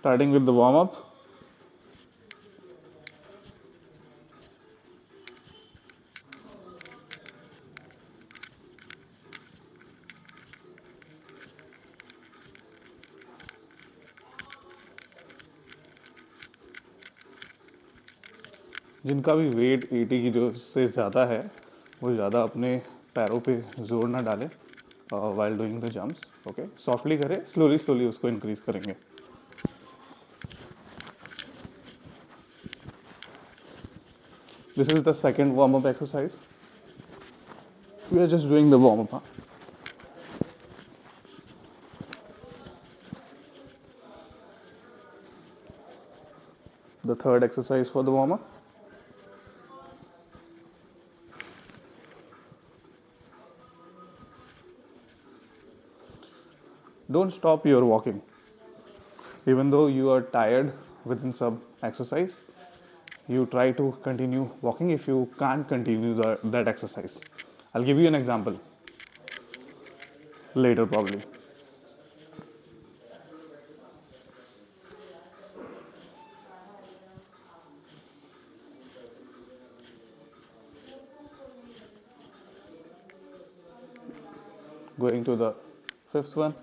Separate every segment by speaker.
Speaker 1: starting with the warm up. जिनका भी wait 80 की जो से ज़्यादा है वो ज़्यादा अपने पैरों पे जोर ना डालें while doing the jumps. Okay, softly करें, स्लोली स्लोली उसको इंक्रीज करेंगे. This is the second warm up exercise. We are just doing the warm up. The third exercise for the warm up. Don't stop your walking. Even though you are tired within some exercise, you try to continue walking if you can't continue that exercise. I'll give you an example later, probably. Going to the fifth one.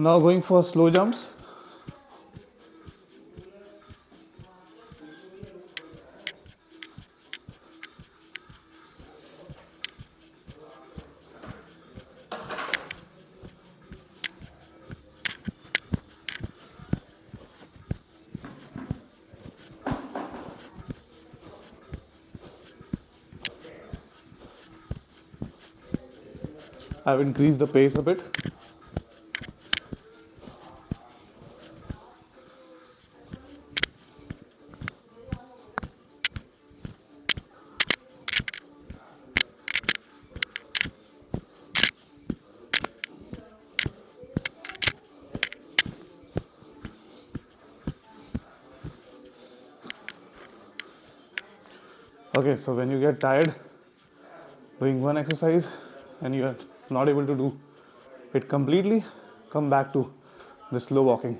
Speaker 1: Now going for slow jumps. I've increased the pace a bit. Okay, so when you get tired doing one exercise and you are not able to do it completely, come back to the slow walking.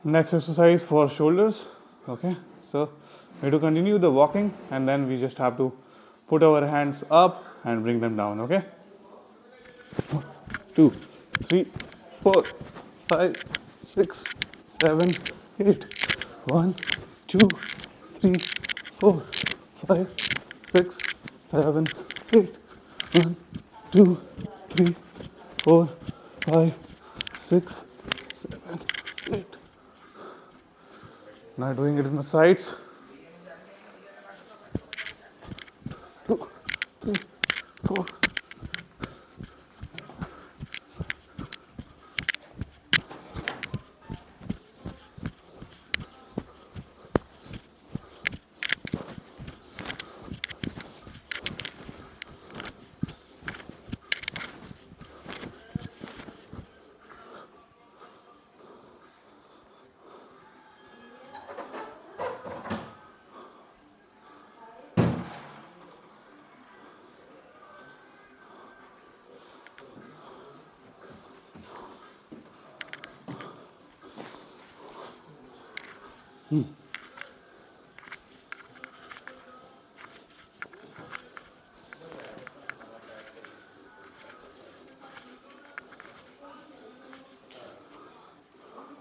Speaker 1: Next exercise for shoulders. Okay, so we have to continue the walking and then we just have to put our hands up and bring them down. Okay, 1, 2, 3, 4, 5, 6, 7, 8. 1, 2, 3, 4, 5, 6, 7, 8. 1, 2, 3, 4, 5, 6, 7, 8. Now doing it in the sides. 2, 3, 4.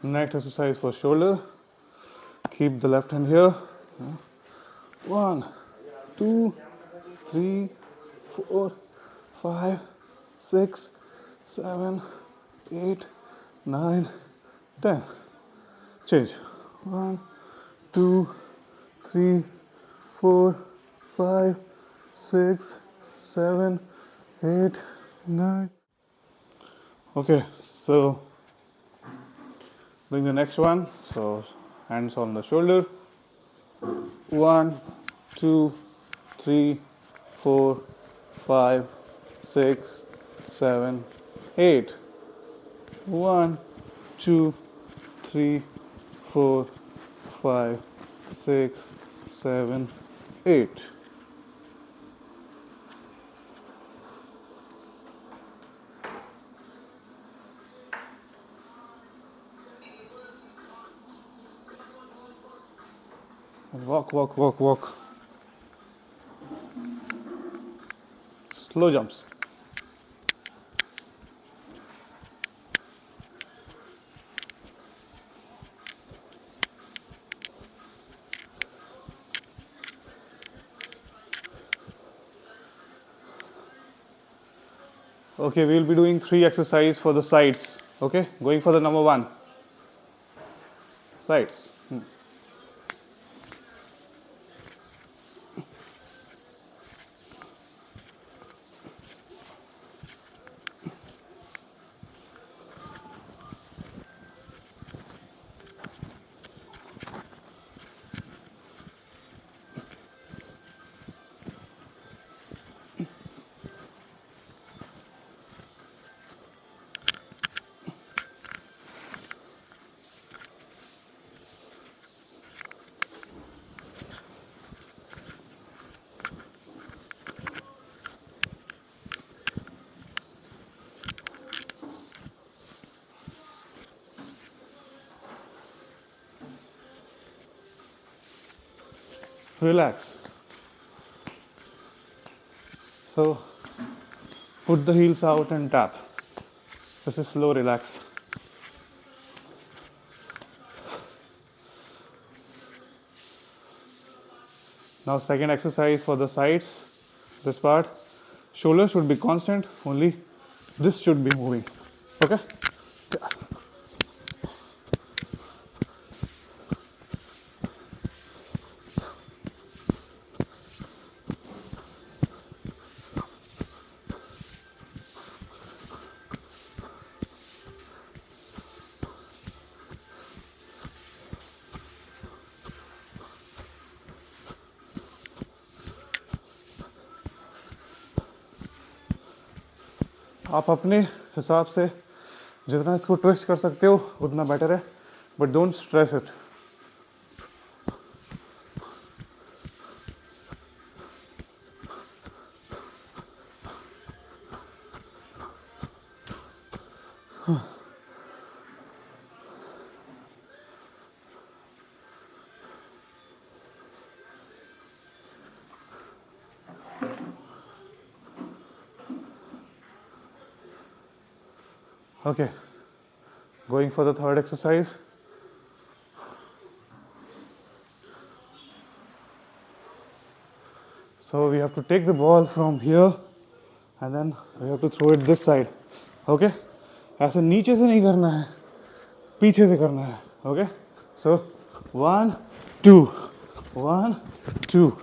Speaker 1: Next exercise for shoulder. Keep the left hand here. 1, 2, 3, 4, 5, 6, 7, 8, 9, 10. Change. 1, 2, 3, 4, 5, 6, 7, 8, 9. Okay, so doing the next one. So hands on the shoulder. 1, 2, 3, 4, 5, 6, 7, 8. 1, 2, 3, 4, 5, 6, 7, 8. Walk, walk, walk, walk. Slow jumps. Okay, we will be doing 3 exercises for the sides. Okay, going for the number 1. Sides. Relax. So put the heels out and tap. This is slow, relax. Now second exercise for the sides. This part, shoulders should be constant, only this should be moving. Okay? आप अपने हिसाब से जितना इसको twist कर सकते हो उतना बेटर है, but don't stress it. Okay, going for the third exercise. So we have to take the ball from here and then we have to throw it this side. Okay, ऐसे नीचे से नहीं करना है, पीछे से करना है. Okay, so 1, 2, 1, 2,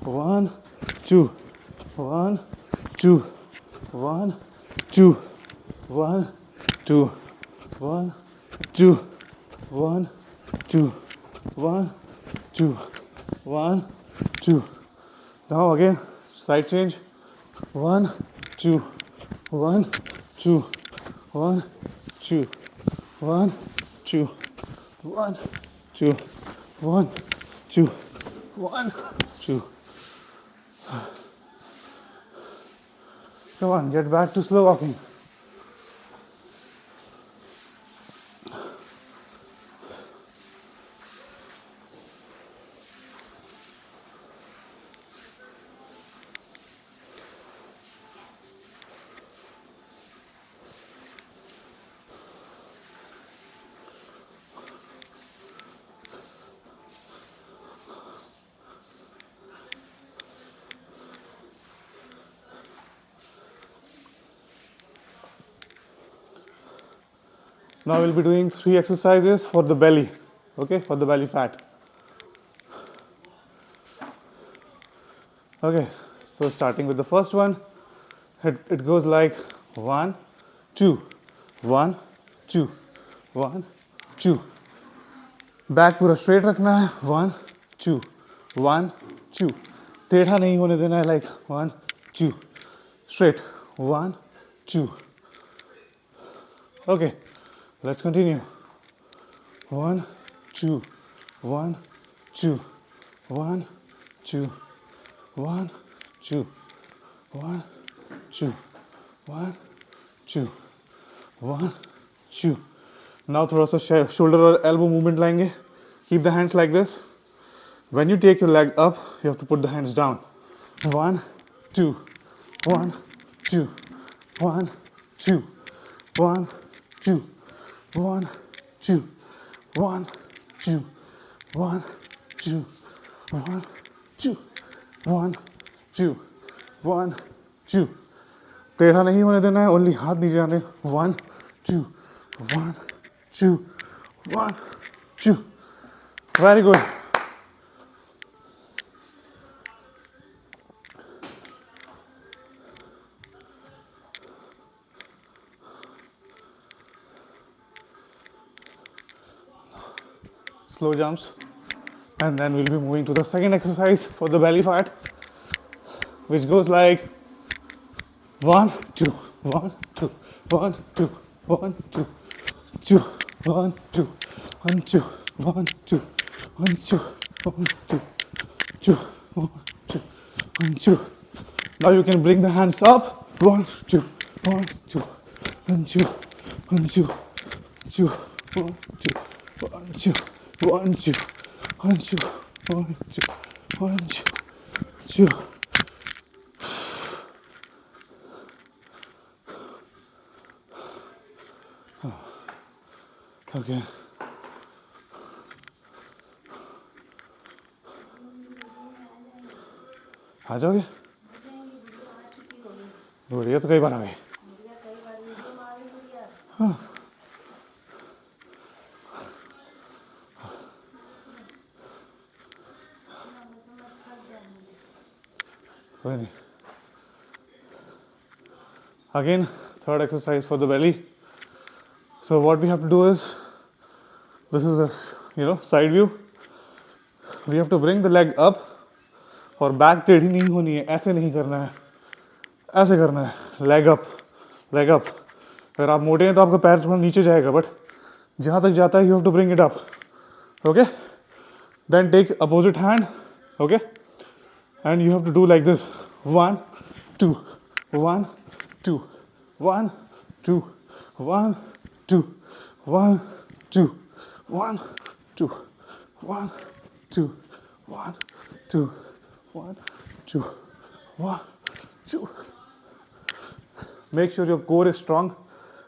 Speaker 1: 1, 2, 1, 2, 1, 2, 1, 2, 1, 2, 1, 2, 1, 2, 1, 2. Now again, side change. 1, 2, 1, 2, 1, 2, 1, 2, 1, 2, 1, 2, 1, 2. Come on, get back to slow walking. Now we'll be doing 3 exercises for the belly, okay, for the belly fat. Okay, so starting with the first one, it goes like 1 2 1 2 1 2. Back पूरा straight रखना है. 1 2 1 2. टेढ़ा नहीं होने देना है. Like 1 2 straight. 1 2. Okay, let's continue. 1 2 1 2 1 2 1 2 1 2 1 2 1 2. Now थोड़ा सा shoulder और elbow movement लाएंगे. Keep the hands like this. When you take your leg up, you have to put the hands down. 1 2 1 2 1 2 1 2 1 2 1 2 1 2 1 2 1 2 1 2. टेढ़ा नहीं होने देना है. ओनली हाथ नीचे आने. 1 2 1 2 1 2. Very good. Slow jumps, and then we'll be moving to the second exercise for the belly fat, which goes like 1 2 1 2 1 2 1 2 2 1 2 1 2 1 2 1 2 1 2 2 1 2 1 2. Now you can bring the hands up. 1 2 1 2 1 2 1 2 2 1 2 1 2 1 2 1 2 1 2 1 2 2. Okay. आ जाओगे? बढ़िया. तो कई बार आ गए. हाँ. कोई नहीं. Again, third exercise for the belly. So what we have to do is, this is a side view. We have to bring the leg up. और back टेढ़ी नहीं होनी है. ऐसे नहीं करना है. ऐसे करना है. Leg up, leg up. अगर आप मोटे हैं तो आपका पैर थोड़ा नीचे जाएगा, बट जहाँ तक जाता है you have to bring it up. Okay. Then take opposite hand. Okay. And you have to do like this. 1 2 1 2 1 2 1 2 1 2 1 2 1 2 1 2 1 2 1 2. Make sure your core is strong.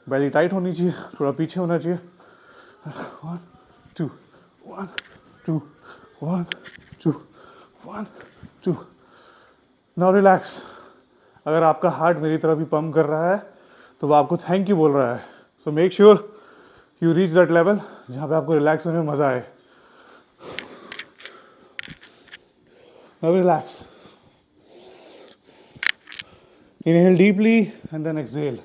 Speaker 1: Belly tight होनी चाहिए. थोड़ा पीछे होना चाहिए. 1 2 1 2 1 2 1 2. Now relax. अगर आपका हार्ट मेरी तरह भी पंप कर रहा है तो वो आपको थैंक यू बोल रहा है. So make sure you reach that level जहाँ पे आपको रिलैक्स होने में मजा आए. Now relax. Inhale deeply and then exhale.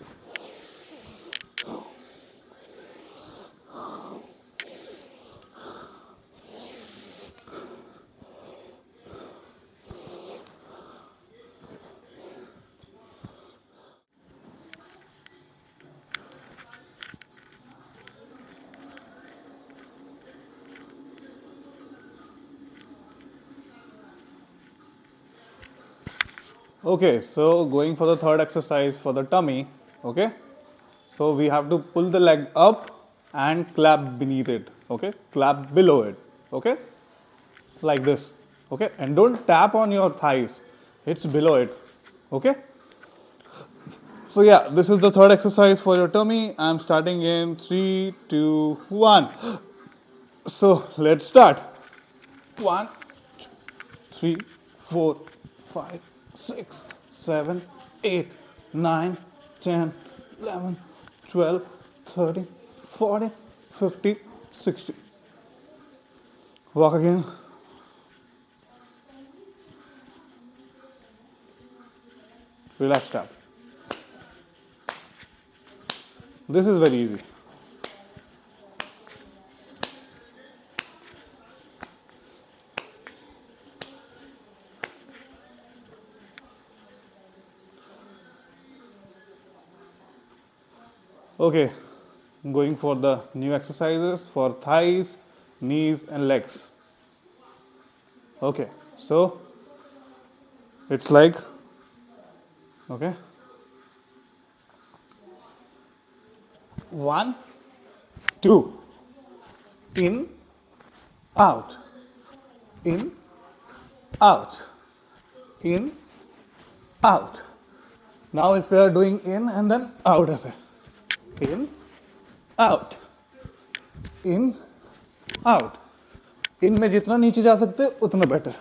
Speaker 1: Okay, so going for the third exercise for the tummy. Okay, so we have to pull the leg up and clap beneath it. Okay, clap below it. Okay, like this. Okay, and don't tap on your thighs, it's below it. Okay, so yeah, this is the third exercise for your tummy. I'm starting in 3 2 1. So let's start. 1 2 3 4 5 6 7 8 9 10 11 12 13 40, 50, 60. Walk again. Relax tap. This is very easy. Okay, going for the new exercises for thighs, knees, and legs. Okay, so it's like, okay, 1, 2, in, out, in, out, in, out. Now if we are doing in and then out as a in, out, in, out. इन में जितना नीचे जा सकते उतना better.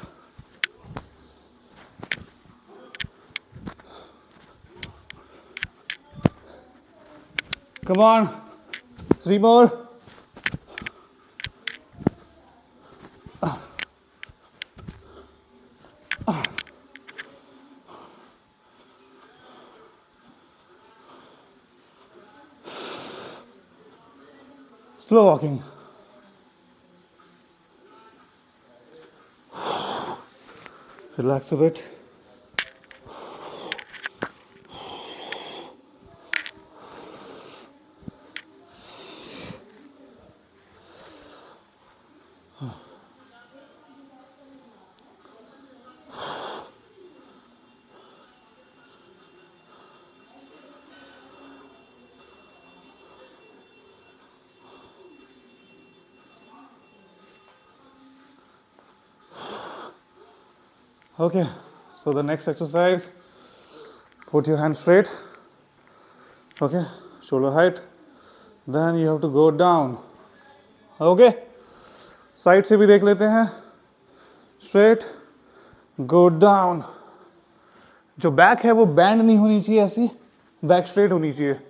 Speaker 1: Come on, 3 more. Slow walking. Relax a bit. Okay, so the next exercise, put your hand straight, okay, shoulder height, then you have to go down. Okay, side से भी देख लेते हैं. Straight, go down. जो back है वो band नहीं होनी चाहिए, ऐसी बैक स्ट्रेट होनी चाहिए.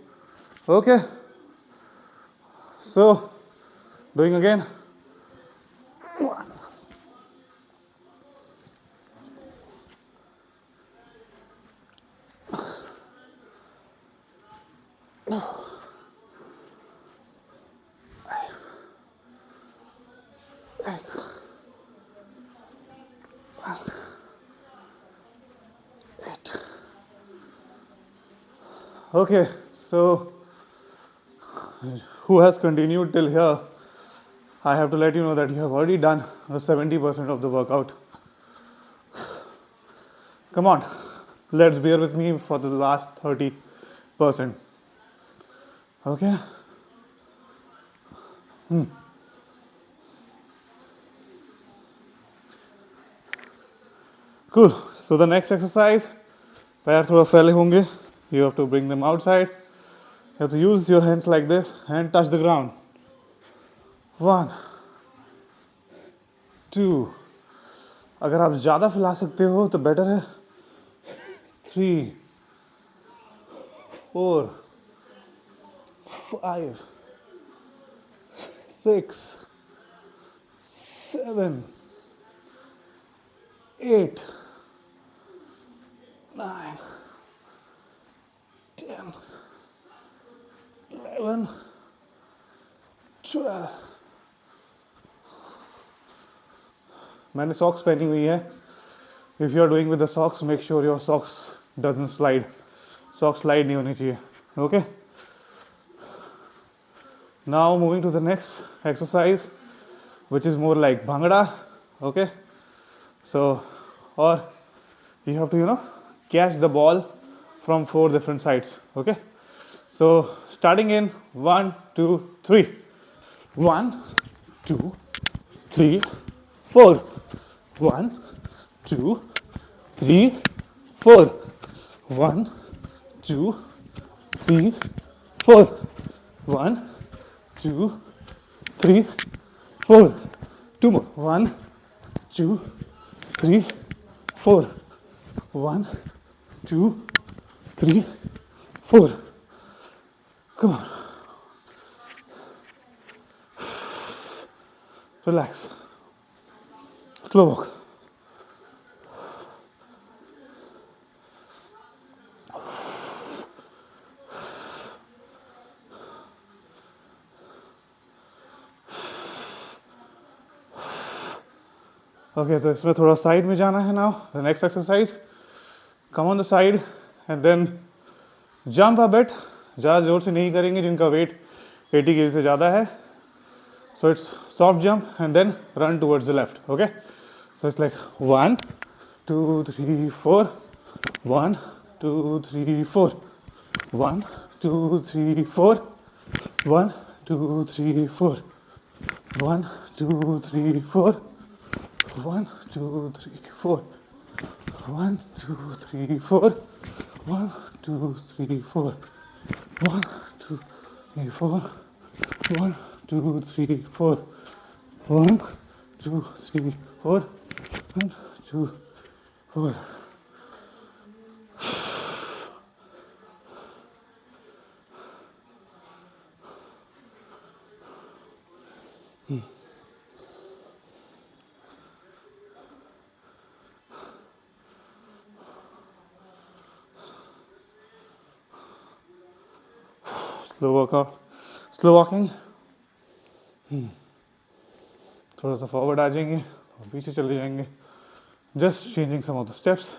Speaker 1: Okay, so doing again. Okay, so who has continued till here, I have to let you know that you have already done 70% of the workout. Come on, let's bear with me for the last 30%. Okay. Cool. So the next exercise, पैर थोड़ा फैले होंगे. You have to bring them outside. You have to use your hands like this and touch the ground. 1, 2. अगर आप ज़्यादा फैला सकते हो तो बेटर है. 3, 4, 5, 6, 7, 8, 9, 10, 11, 12. मैंने सॉक्स पहनी हुई है. If you are doing with the socks, make sure your socks doesn't slide. Socks slide नहीं होनी चाहिए. Okay. Now moving to the next exercise, which is more like bhangra. Okay. So, or you have to catch the ball from 4 different sides. Okay. So starting in 1, 2, 3. 1, 2, 3, 4. 1, 2, 3, 4. 1, 2, 3, 4. 1, 2, 3, 4. 2 more. 1, 2, 3, 4. 1, 2, 3, 4. Come on. Relax. Slow walk. Okay, तो इसमें थोड़ा side में जाना है now. The next exercise. Come on the side and then jump a bit. ज़्यादा जोर से नहीं करेंगे जिनका वेट 80 kg से ज़्यादा है. So it's soft jump and then run towards the left. Okay. So it's like 1, 2, 3, 4. 1, 2, 3, 4. 1, 2, 3, 4. 1, 2, 3, 4. 1, 2, 3, 4. 1, 2, 3, 4. 1, 2, 3, 4. 1, 2, 3, 4. 1, 2, 3, 4. 1, 2, 3, 4. 1, 2, 3, 4. 1, 2, 4. Slow workout, slow walking. थोड़ा सा फॉरवर्ड आ जाएंगे और पीछे चले जाएंगे. Just changing some of the steps.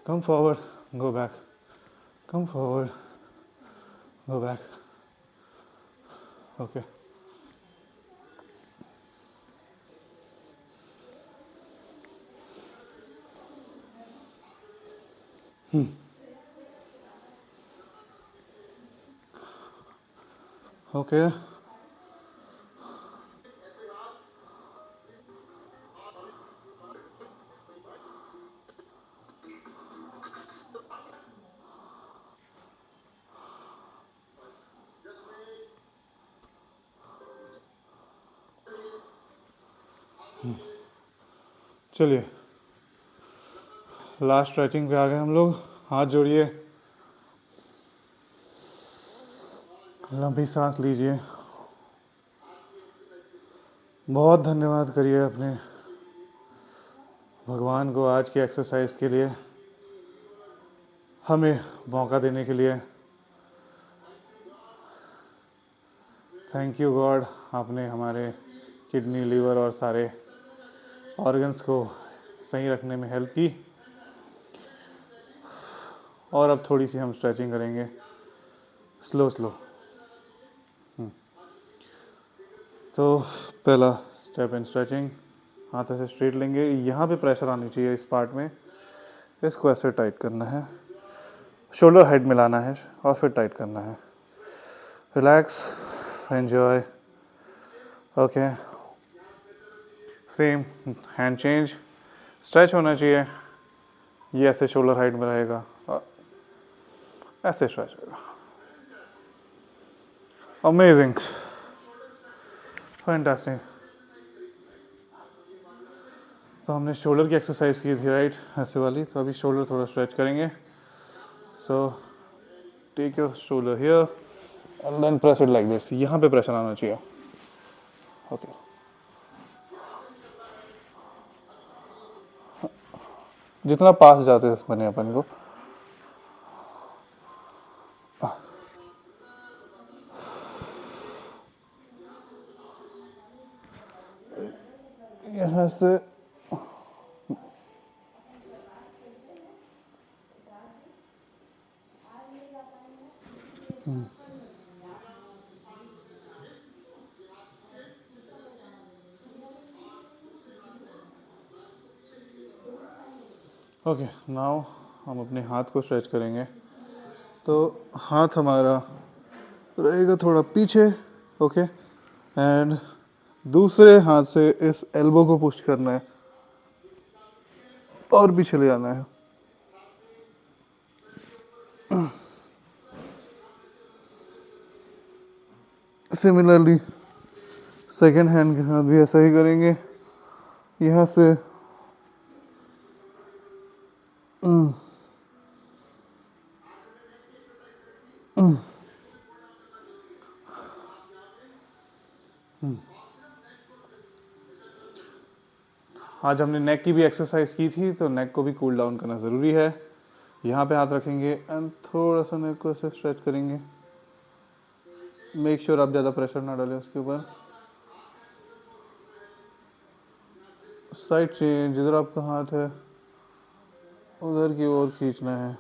Speaker 1: Come forward, go back. Come forward, go back. Okay. Okay. चलिए last stretching पे आ गए हम लोग. हाथ जोड़िए, लंबी सांस लीजिए. बहुत धन्यवाद करिए अपने भगवान को आज की एक्सरसाइज के लिए, हमें मौका देने के लिए. थैंक यू गॉड, आपने हमारे किडनी, लीवर और सारे ऑर्गन्स को सही रखने में हेल्प की. और अब थोड़ी सी हम स्ट्रेचिंग करेंगे स्लो स्लो. तो पहला स्टेप इन स्ट्रेचिंग, हाथ ऐसे स्ट्रेट लेंगे. यहाँ पे प्रेशर आनी चाहिए इस पार्ट में. इसको ऐसे टाइट करना है, शोल्डर हेड मिलाना है और फिर टाइट करना है. Relax, enjoy. Okay, same hand change. Stretch होना चाहिए. ये ऐसे शोल्डर हाइट में रहेगा और ऐसे स्ट्रेच होगा. Amazing, fantastic. तो हमने शोल्डर की एक्सरसाइज की थी राइट, ऐसे वाली. तो अभी शोल्डर थोड़ा स्ट्रेच करेंगे. So take your shoulder here and then press it like this. यहाँ पे प्रेशर आना चाहिए. ओके, जितना पास जाते हैं बने अपन को. यहाँ से ओके. नाउ हम अपने हाथ को स्ट्रेच करेंगे. तो हाथ हमारा रहेगा थोड़ा पीछे. ओके, एंड दूसरे हाथ से इस एल्बो को पुश करना है और भी चले जाना है. सिमिलरली सेकेंड हैंड के साथ भी ऐसा ही करेंगे. यहाँ से आज हमने नेक की भी एक्सरसाइज की थी, तो नेक को भी कूल डाउन करना ज़रूरी है। यहाँ पे हाथ रखेंगे एंड थोड़ा सा नेक को ऐसे स्ट्रेच करेंगे। मेक श्योर आप ज़्यादा प्रेशर ना डालें उसके ऊपर। साइड चेंज, जिधर आपका हाथ है उधर की ओर खींचना है।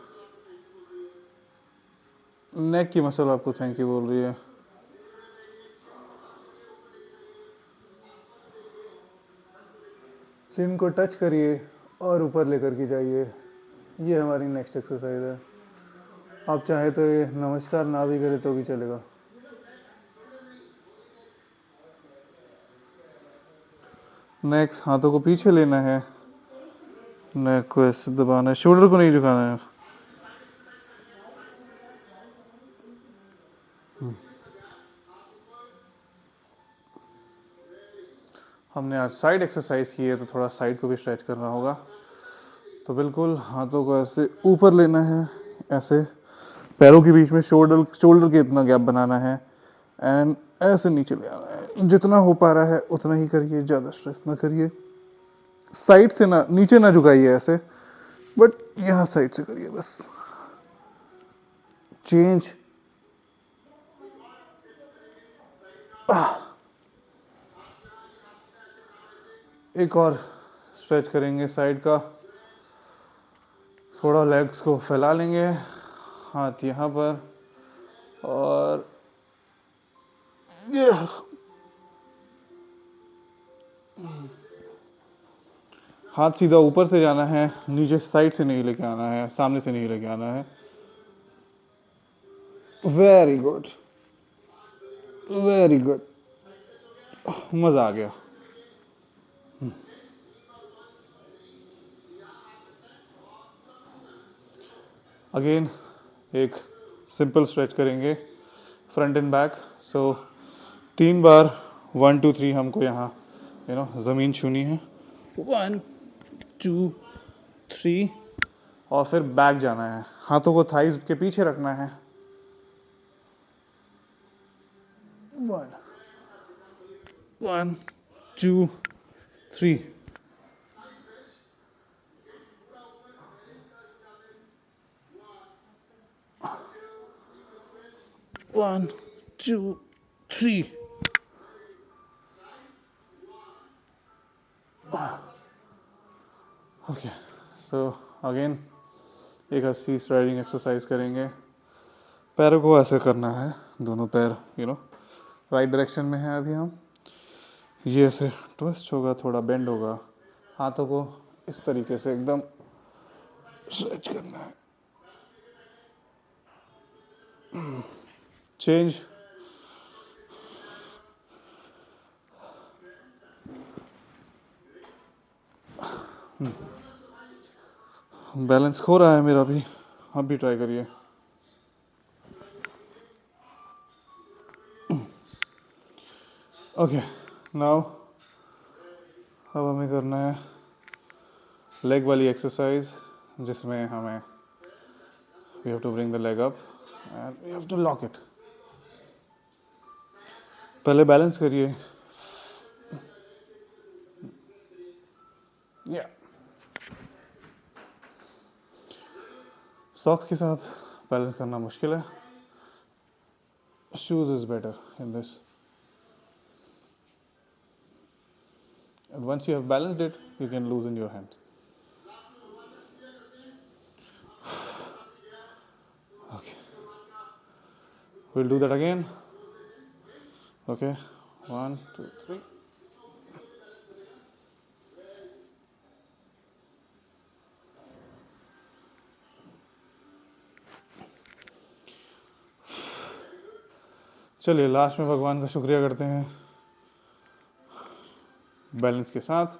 Speaker 1: नेक की मसल आपको थैंक यू बोल रही है। चिन को टच करिए और ऊपर लेकर के जाइए। ये हमारी नेक्स्ट एक्सरसाइज है। आप चाहे तो ये नमस्कार ना भी करें तो भी चलेगा। नेक्स्ट हाथों को पीछे लेना है, नेक को ऐसे दबाना है, शोल्डर को नहीं झुकाना है। हमने आज साइड एक्सरसाइज की है, तो थोड़ा साइड को भी स्ट्रेच करना होगा। तो बिल्कुल हाथों को ऐसे ऊपर लेना है, ऐसे पैरों के बीच में शोल्डर शोल्डर के इतना गैप बनाना है एंड ऐसे नीचे ले आना है। जितना हो पा रहा है उतना ही करिए, ज़्यादा स्ट्रेस ना करिए। साइड से ना, नीचे ना झुकाइए ऐसे, बट यहाँ साइड से करिए बस। चेंज। एक और स्ट्रेच करेंगे साइड का। थोड़ा लेग्स को फैला लेंगे, हाथ यहाँ पर और ये हाथ सीधा ऊपर से जाना है, नीचे साइड से नहीं लेके आना है, सामने से नहीं लेके आना है। वेरी गुड, वेरी गुड, मज़ा आ गया। अगेन एक सिंपल स्ट्रेच करेंगे फ्रंट एंड बैक। सो 3 बार 1 2 3 हमको यहाँ ज़मीन छूनी है। 1 2 3 और फिर बैक जाना है। हाथों को थाइज के पीछे रखना है। 1 1 2 3। 1 2 3। ओके, सो अगेन एक अस्सी स्ट्राइडिंग एक्सरसाइज करेंगे। पैरों को ऐसे करना है, दोनों पैर राइट डायरेक्शन में है। अभी हम ये ऐसे ट्विस्ट होगा, थोड़ा बेंड होगा। हाथों को इस तरीके से एकदम स्ट्रेच करना है। चेंज। बैलेंस खो रहा है मेरा भी, आप भी ट्राई करिए। ओके, नाउ अब हमें करना है लेग वाली एक्सरसाइज, जिसमें हमें we have to bring the leg up and we have to lock it. पहले बैलेंस करिए। या सॉक्स के साथ बैलेंस करना मुश्किल है। Shoes is better in this. And once you have balanced it, you can loosen your hand. Okay, we'll do that again. Okay, 1 2 3। चलिए last में भगवान का शुक्रिया करते हैं बैलेंस के साथ।